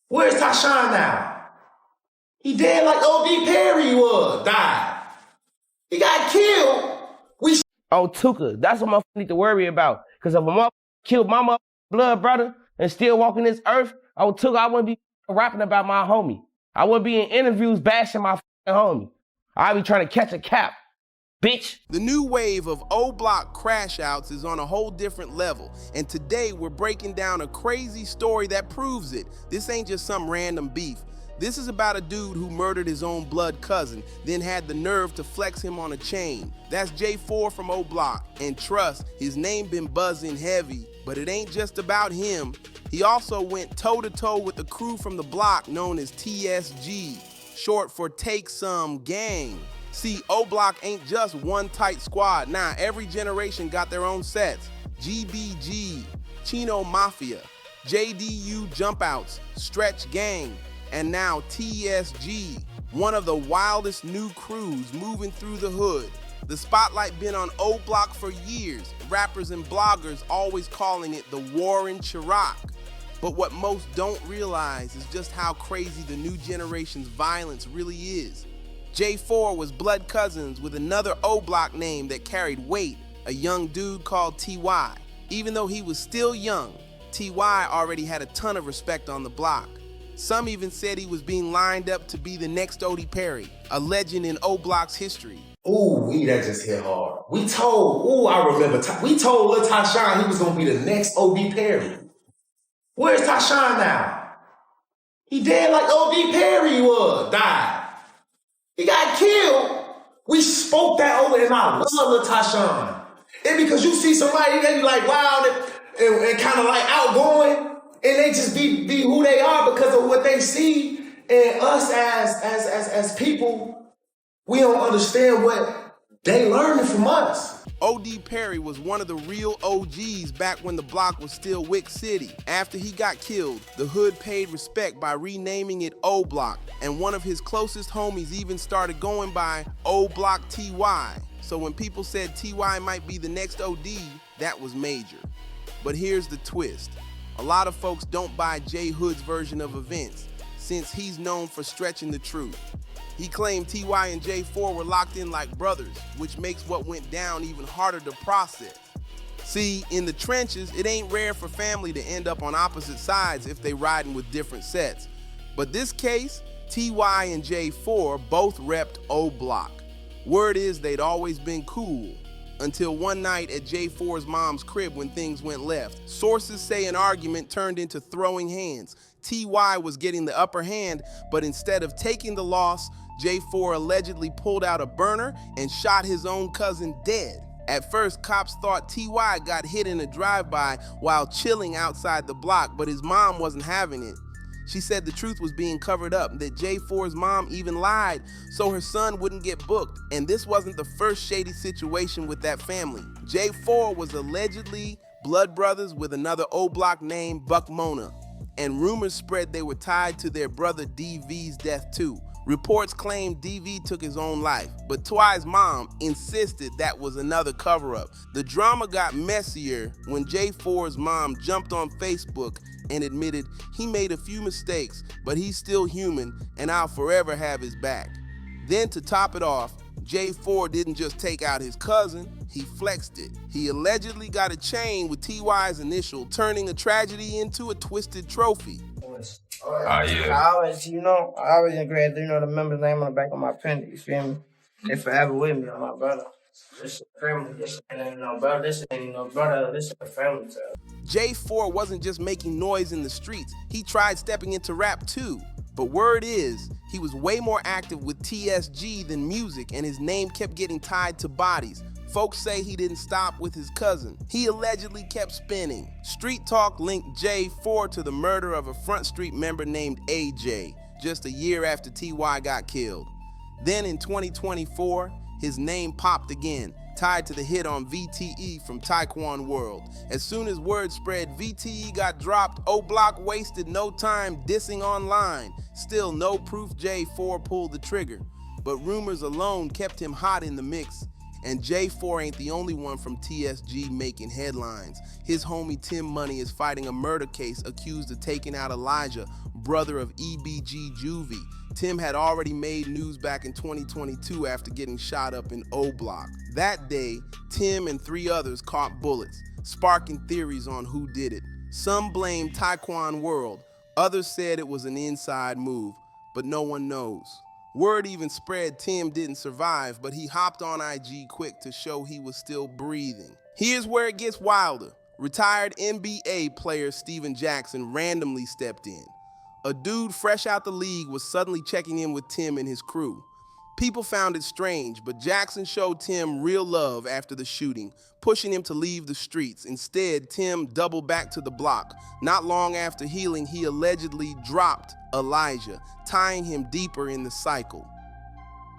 Where's Tyshawn now? He dead like O.B. Perry died. He got killed. Oh, Tuka, that's what motherfuckers need to worry about. Because if a motherfucker killed my motherfucking blood brother and still walking this earth, Tuka, I wouldn't be rapping about my homie. I wouldn't be in interviews bashing my homie. I'd be trying to catch a cap, bitch. The new wave of OBlock crashouts is on a whole different level, and today we're breaking down a crazy story that proves it. This ain't just some random beef. This is about a dude who murdered his own blood cousin, then had the nerve to flex him on a chain. That's J4 from OBlock, and trust, his name been buzzing heavy, but it ain't just about him. He also went toe-to-toe with the crew from the block known as TSG, short for Take Some Gang. See, OBlock ain't just one tight squad. Nah, every generation got their own sets. GBG, Chino Mafia, JDU Jumpouts, Stretch Gang, and now TSG, one of the wildest new crews moving through the hood. The spotlight been on OBlock for years, rappers and bloggers always calling it the war in Chirac. But what most don't realize is just how crazy the new generation's violence really is. J4 was blood cousins with another OBlock name that carried weight, a young dude called TY. Even though he was still young, TY already had a ton of respect on the block. Some even said he was being lined up to be the next O.D. Perry, a legend in OBlock's history. Ooh, that just hit hard. We told Lil Tyshawn he was gonna be the next O.B. Perry. Where's Tyshawn now? He dead like O.B. Perry died. He got killed. We spoke that over, and I love Lil Tyshawn. And because you see somebody, they be like wild and kind of like outgoing, and they just be who they are because of what they see. And us as people, we don't understand what they learning from us. O.D. Perry was one of the real OGs back when the block was still Wick City. After he got killed, the hood paid respect by renaming it OBlock, and one of his closest homies even started going by OBlock TY. So when people said TY might be the next OD, that was major. But here's the twist. A lot of folks don't buy J Hood's version of events, since he's known for stretching the truth. He claimed TY and J4 were locked in like brothers, which makes what went down even harder to process. See, in the trenches, it ain't rare for family to end up on opposite sides if they riding with different sets. But this case, TY and J4 both repped OBlock. Word is they'd always been cool, until one night at J4's mom's crib when things went left. Sources say an argument turned into throwing hands. TY was getting the upper hand, but instead of taking the loss, J4 allegedly pulled out a burner and shot his own cousin dead. At first, cops thought TY got hit in a drive-by while chilling outside the block, but his mom wasn't having it. She said the truth was being covered up, that J4's mom even lied so her son wouldn't get booked. And this wasn't the first shady situation with that family. J4 was allegedly blood brothers with another OBlock named Buck Mona, and rumors spread they were tied to their brother DV's death too. Reports claimed DV took his own life, but Twy's mom insisted that was another cover-up. The drama got messier when J4's mom jumped on Facebook and admitted he made a few mistakes, but he's still human and I'll forever have his back. Then to top it off, J4 didn't just take out his cousin, he flexed it. He allegedly got a chain with TY's initial, turning a tragedy into a twisted trophy. Yeah. I always integrate, the member's name on the back of my pen, you feel me? They forever with me, my brother. This is family, this ain't no brother, this ain't no brother, this is a family tale. J4 wasn't just making noise in the streets, he tried stepping into rap too. But word is, he was way more active with TSG than music, and his name kept getting tied to bodies. Folks say he didn't stop with his cousin. He allegedly kept spinning. Street talk linked J4 to the murder of a Front Street member named AJ, just a year after TY got killed. Then in 2024, his name popped again, tied to the hit on VTE from Taekwon World. As soon as word spread VTE got dropped, OBlock wasted no time dissing online. Still no proof J4 pulled the trigger, but rumors alone kept him hot in the mix. And J4 ain't the only one from TSG making headlines. His homie Tim Money is fighting a murder case accused of taking out Elijah, brother of EBG Juvie. Tim had already made news back in 2022 after getting shot up in OBlock. That day, Tim and 3 others caught bullets, sparking theories on who did it. Some blamed Taekwon World, others said it was an inside move, but no one knows. Word even spread Tim didn't survive, but he hopped on IG quick to show he was still breathing. Here's where it gets wilder. Retired NBA player Steven Jackson randomly stepped in. A dude fresh out the league was suddenly checking in with Tim and his crew. People found it strange, but Jackson showed Tim real love after the shooting, pushing him to leave the streets. Instead, Tim doubled back to the block. Not long after healing, he allegedly dropped Elijah, tying him deeper in the cycle.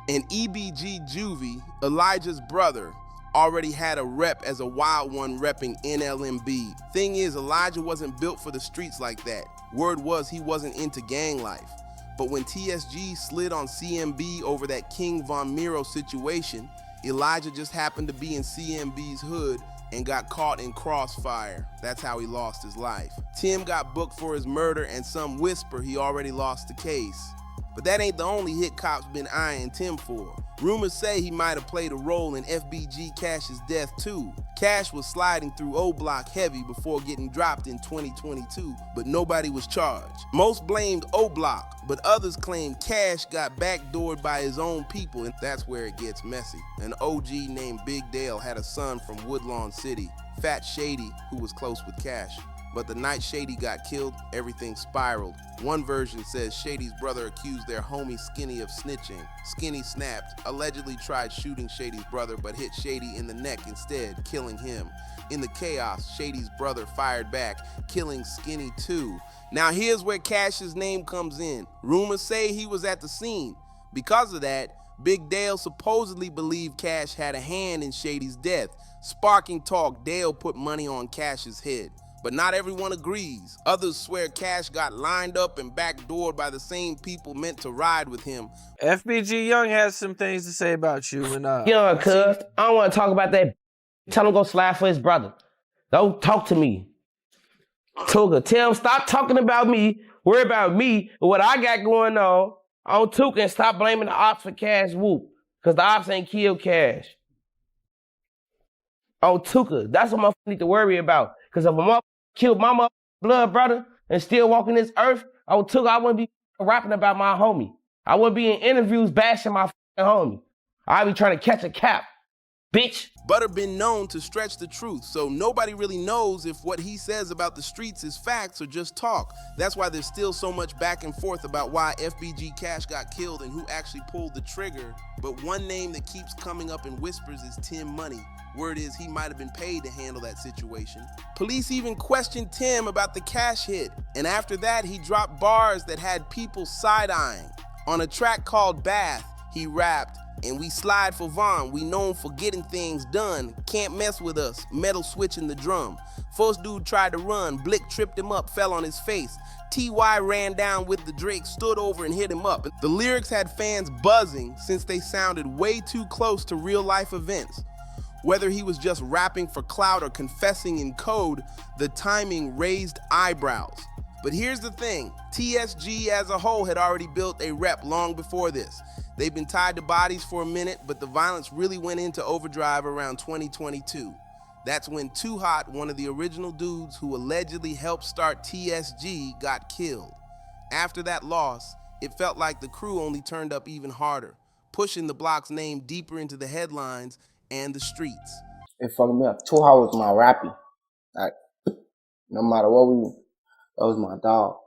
And EBG Juvie, Elijah's brother, already had a rep as a wild one repping NLMB. Thing is, Elijah wasn't built for the streets like that. Word was he wasn't into gang life. But when TSG slid on CMB over that King Von Miro situation, Elijah just happened to be in CMB's hood and got caught in crossfire. That's how he lost his life. Tim got booked for his murder, and some whisper he already lost the case. But that ain't the only hit cops been eyeing Tim for. Rumors say he might have played a role in FBG Cash's death too. Cash was sliding through OBlock heavy before getting dropped in 2022, but nobody was charged. Most blamed OBlock, but others claimed Cash got backdoored by his own people, and that's where it gets messy. An OG named Big Dale had a son from Woodlawn City, Fat Shady, who was close with Cash. But the night Shady got killed, everything spiraled. One version says Shady's brother accused their homie Skinny of snitching. Skinny snapped, allegedly tried shooting Shady's brother, but hit Shady in the neck instead, killing him. In the chaos, Shady's brother fired back, killing Skinny too. Now here's where Cash's name comes in. Rumors say he was at the scene. Because of that, Big Dale supposedly believed Cash had a hand in Shady's death. Sparking talk, Dale put money on Cash's head. But not everyone agrees. Others swear Cash got lined up and backdoored by the same people meant to ride with him. FBG Young has some things to say about you. And Young, cuz, I don't want to talk about that. Tell him go slide for his brother. Don't talk to me. Tuka, tell him stop talking about me, worry about me, and what I got going on Tuka, and stop blaming the ops for Cash whoop. Because the ops ain't killed Cash. On Tuka, that's what I need to worry about. Because if a killed my blood brother and still walking this earth, I wouldn't be rapping about my homie. I wouldn't be in interviews bashing my homie. I'd be trying to catch a cap, bitch. Butter been known to stretch the truth, so nobody really knows if what he says about the streets is facts or just talk. That's why there's still so much back and forth about why FBG Cash got killed and who actually pulled the trigger. But one name that keeps coming up in whispers is Tim Money. Word is he might have been paid to handle that situation. Police even questioned Tim about the Cash hit, and after that he dropped bars that had people side-eyeing. On a track called Bath, he rapped, "And we slide for Von, we known for getting things done. Can't mess with us, metal switching the drum. First dude tried to run, Blick tripped him up, fell on his face. TY ran down with the Drake, stood over and hit him up." The lyrics had fans buzzing since they sounded way too close to real-life events. Whether he was just rapping for clout or confessing in code, the timing raised eyebrows. But here's the thing, TSG as a whole had already built a rep long before this. They've been tied to bodies for a minute, but the violence really went into overdrive around 2022. That's when Too Hot, one of the original dudes who allegedly helped start TSG, got killed. After that loss, it felt like the crew only turned up even harder, pushing the block's name deeper into the headlines and the streets. It fucked me up. Too Hot was my rappy. Like, no matter what that was my dog.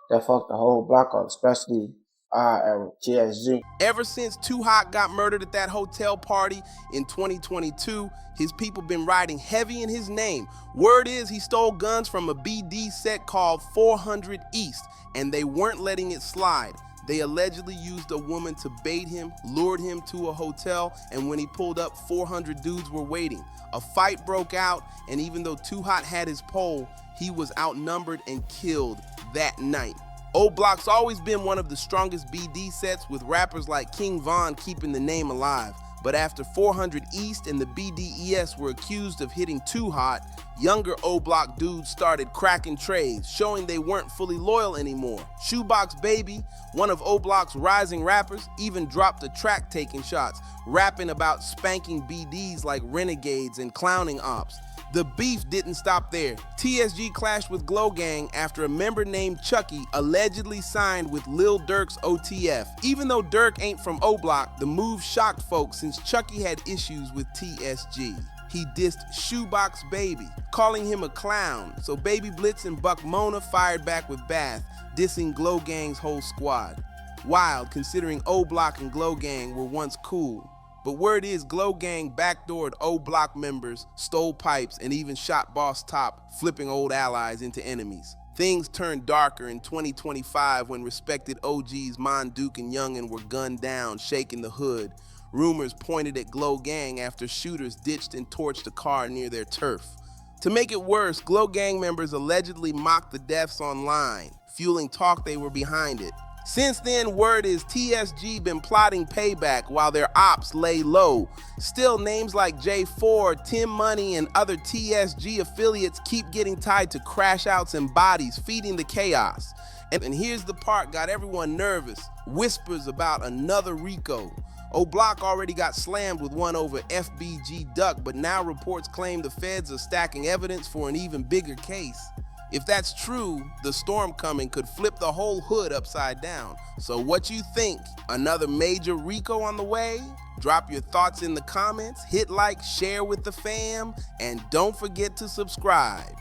That fucked the whole block up, especially TSG. Ever since Too Hot got murdered at that hotel party in 2022, his people been riding heavy in his name. Word is he stole guns from a BD set called 400 East, and they weren't letting it slide. They allegedly used a woman to bait him, lured him to a hotel, and when he pulled up, 400 dudes were waiting. A fight broke out, and even though Too Hot had his pole, he was outnumbered and killed that night. OBlock's always been one of the strongest BD sets, with rappers like King Von keeping the name alive. But after 400 East and the BDES were accused of hitting too hot, younger OBlock dudes started cracking trays, showing they weren't fully loyal anymore. Shoebox Baby, one of OBlock's rising rappers, even dropped a track taking shots, rapping about spanking BDs like renegades and clowning ops. The beef didn't stop there. TSG clashed with Glow Gang after a member named Chucky allegedly signed with Lil Durk's OTF. Even though Durk ain't from OBlock, the move shocked folks since Chucky had issues with TSG. He dissed Shoebox Baby, calling him a clown, so Baby Blitz and Buck Mona fired back with Bath, dissing Glow Gang's whole squad. Wild, considering OBlock and Glow Gang were once cool. But word is Glow Gang backdoored OBlock members, stole pipes, and even shot Boss Top, flipping old allies into enemies. Things turned darker in 2025 when respected OGs Mon Duke and Youngin were gunned down, shaking the hood. Rumors pointed at Glow Gang after shooters ditched and torched a car near their turf. To make it worse, Glow Gang members allegedly mocked the deaths online, fueling talk they were behind it. Since then, word is TSG been plotting payback while their ops lay low. Still, names like J4, Tim Money, and other TSG affiliates keep getting tied to crashouts and bodies, feeding the chaos. And here's the part got everyone nervous. Whispers about another Rico. OBlock already got slammed with one over FBG Duck, but now reports claim the feds are stacking evidence for an even bigger case. If that's true, the storm coming could flip the whole hood upside down. So what you think? Another major Rico on the way? Drop your thoughts in the comments, hit like, share with the fam, and don't forget to subscribe.